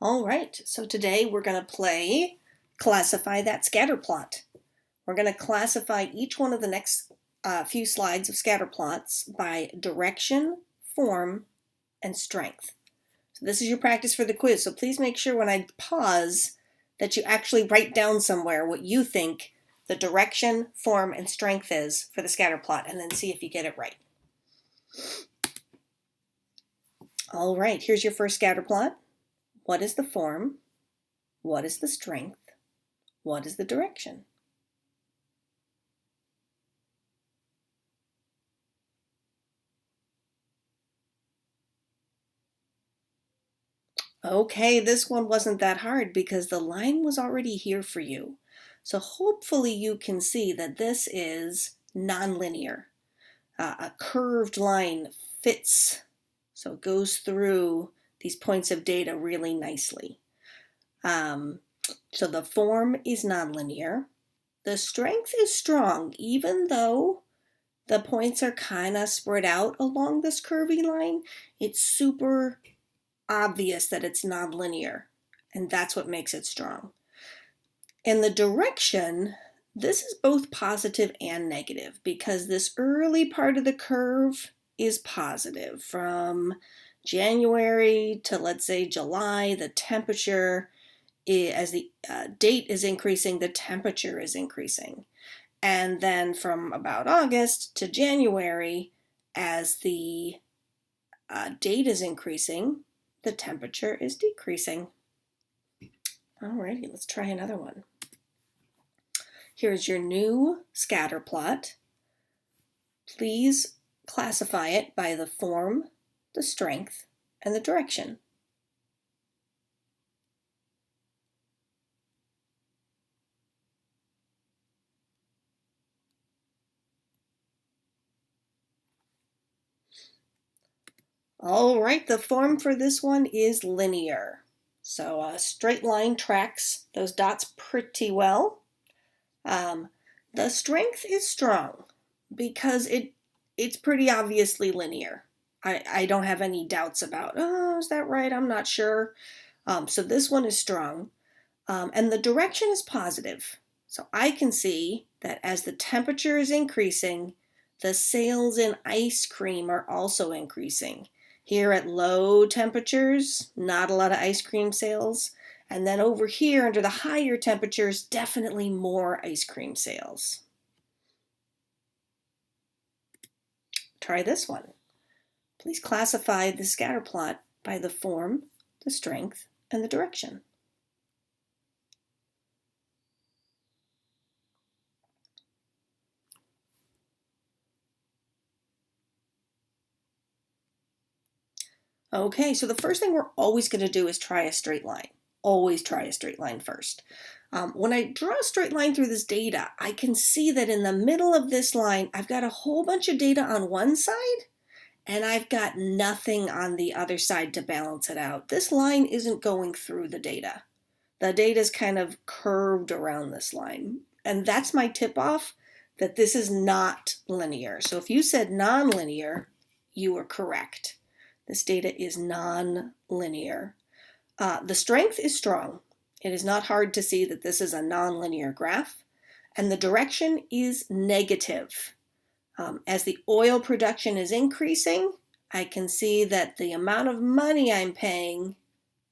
All right, so today we're going to play Classify That Scatterplot. We're going to classify each one of the next few slides of scatterplots by direction, form, and strength. So this is your practice for the quiz, so please make sure when I pause that you actually write down somewhere what you think the direction, form, and strength is for the scatterplot, and then see if you get it right. All right, here's your first scatterplot. What is the form? What is the strength? What is the direction? Okay, this one wasn't that hard because the line was already here for you. So hopefully you can see that this is nonlinear. A curved line fits, so it goes through these points of data really nicely. So the form is nonlinear. The strength is strong, even though the points are kind of spread out along this curvy line. It's super obvious that it's nonlinear, and that's what makes it strong. In the direction, this is both positive and negative because this early part of the curve is positive. From January to, let's say, July, the temperature, as the date is increasing, the temperature is increasing. And then from about August to January, as the date is increasing, the temperature is decreasing. Alrighty, let's try another one. Here's your new scatter plot. Please classify it by the form, the strength, and the direction. All right, the form for this one is linear. So a straight line tracks those dots pretty well. The strength is strong because it's pretty obviously linear. I don't have any doubts about, oh, is that right? I'm not sure. So this one is strong. And the direction is positive. So I can see that as the temperature is increasing, the sales in ice cream are also increasing. Here at low temperatures, not a lot of ice cream sales. And then over here under the higher temperatures, definitely more ice cream sales. Try this one. Please classify the scatter plot by the form, the strength, and the direction. Okay, so the first thing we're always going to do is try a straight line. Always try a straight line first. When I draw a straight line through this data, I can see that in the middle of this line, I've got a whole bunch of data on one side, and I've got nothing on the other side to balance it out. This line isn't going through the data. The data is kind of curved around this line, and that's my tip-off that this is not linear. So if you said nonlinear, you were correct. This data is non-linear. The strength is strong. It is not hard to see that this is a non-linear graph. And the direction is negative. As the oil production is increasing, I can see that the amount of money I'm paying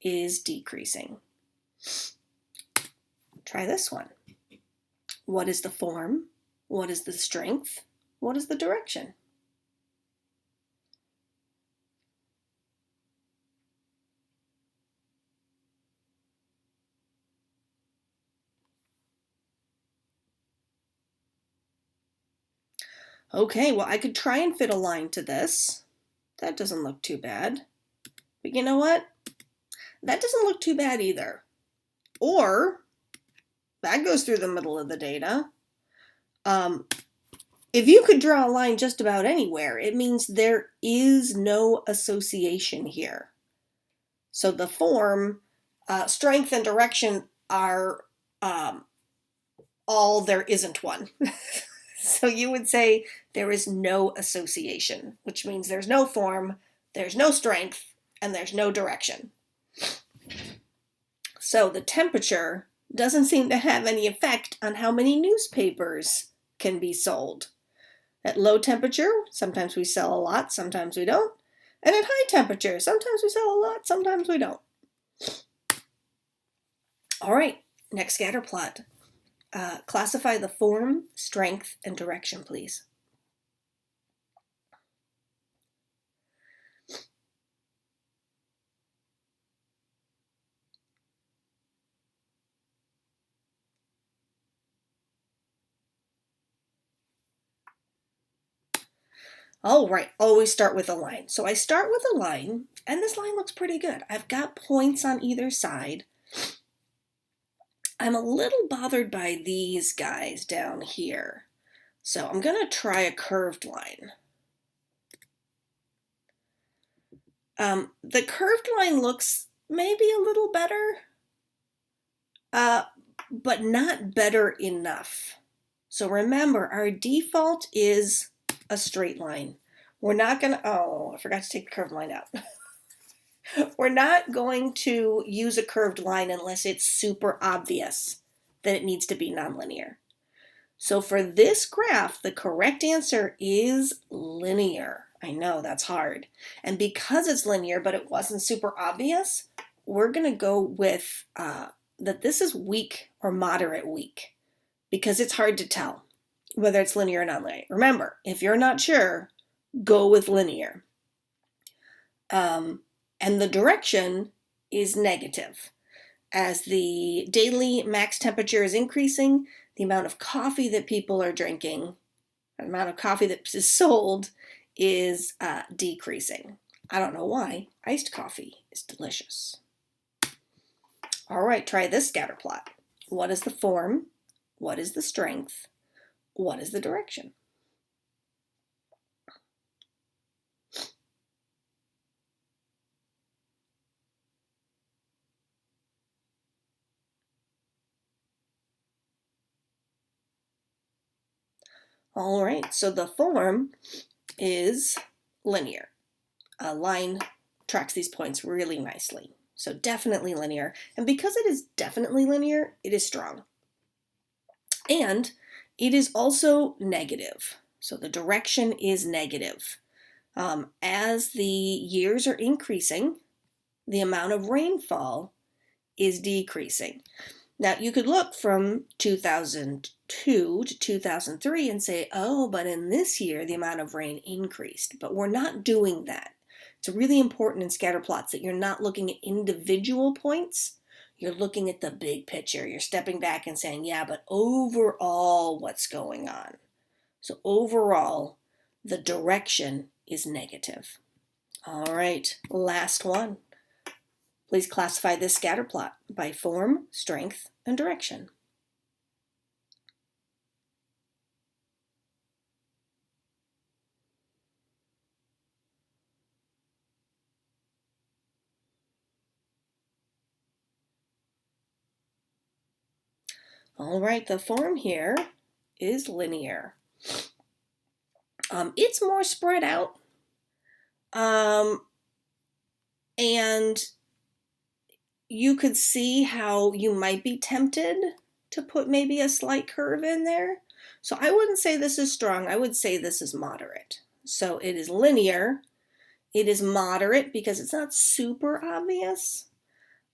is decreasing. Try this one. What is the form? What is the strength? What is the direction? Okay, well, I could try and fit a line to this. That doesn't look too bad. But you know what? That doesn't look too bad either. Or, that goes through the middle of the data. If you could draw a line just about anywhere, it means there is no association here. So the form, strength, and direction are all there isn't one. So you would say there is no association, which means there's no form, there's no strength, and there's no direction. So the temperature doesn't seem to have any effect on how many newspapers can be sold. At low temperature, sometimes we sell a lot, sometimes we don't. And at high temperature, sometimes we sell a lot, sometimes we don't. All right, next scatter plot. Classify the form, strength, and direction, please. All right, always start with a line. So I start with a line, and this line looks pretty good. I've got points on either side. I'm a little bothered by these guys down here. So I'm going to try a curved line. The curved line looks maybe a little better, but not better enough. So remember, our default is a straight line. We're not going to, oh, I forgot to take the curved line out. We're not going to use a curved line unless it's super obvious that it needs to be nonlinear. So for this graph, the correct answer is linear. I know that's hard. And because it's linear, but it wasn't super obvious, we're going to go with that this is weak or moderate weak because it's hard to tell whether it's linear or nonlinear. Remember, if you're not sure, go with linear. And the direction is negative. As the daily max temperature is increasing, the amount of coffee that people are drinking, the amount of coffee that is sold is decreasing. I don't know why. Iced coffee is delicious. All right, try this scatter plot. What is the form? What is the strength? What is the direction? All right, so the form is linear. A line tracks these points really nicely. So definitely linear. And because it is definitely linear, it is strong. And it is also negative. So the direction is negative. As the years are increasing, the amount of rainfall is decreasing. Now, you could look from 2002 to 2003 and say, oh, but in this year, the amount of rain increased. But we're not doing that. It's really important in scatter plots that you're not looking at individual points. You're looking at the big picture. You're stepping back and saying, yeah, but overall, what's going on? So overall, the direction is negative. All right, last one. Please classify this scatter plot by form, strength, and direction. All right, the form here is linear. It's more spread out. And you could see how you might be tempted to put maybe a slight curve in there. So I wouldn't say this is strong. I would say this is moderate. So it is linear. It is moderate because it's not super obvious.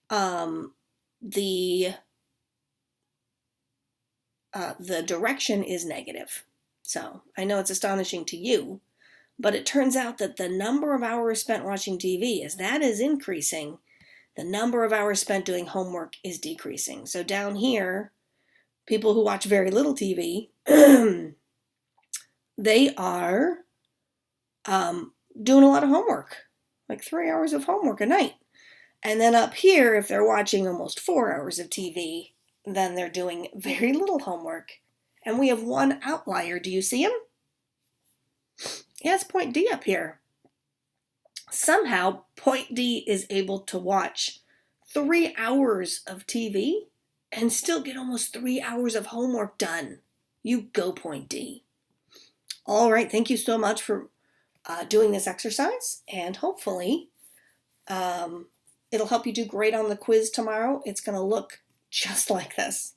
The direction is negative. So I know it's astonishing to you, but it turns out that the number of hours spent watching TV, as that is increasing, the number of hours spent doing homework is decreasing. So down here, people who watch very little TV, they are doing a lot of homework, like 3 hours of homework a night. And then up here, if they're watching almost 4 hours of TV, then they're doing very little homework. And we have one outlier. Do you see him? Yeah, it's point D up here. Somehow, point D is able to watch 3 hours of TV and still get almost 3 hours of homework done. You go, point D. All right, thank you so much for doing this exercise, and hopefully It'll help you do great on the quiz tomorrow. It's going to look just like this.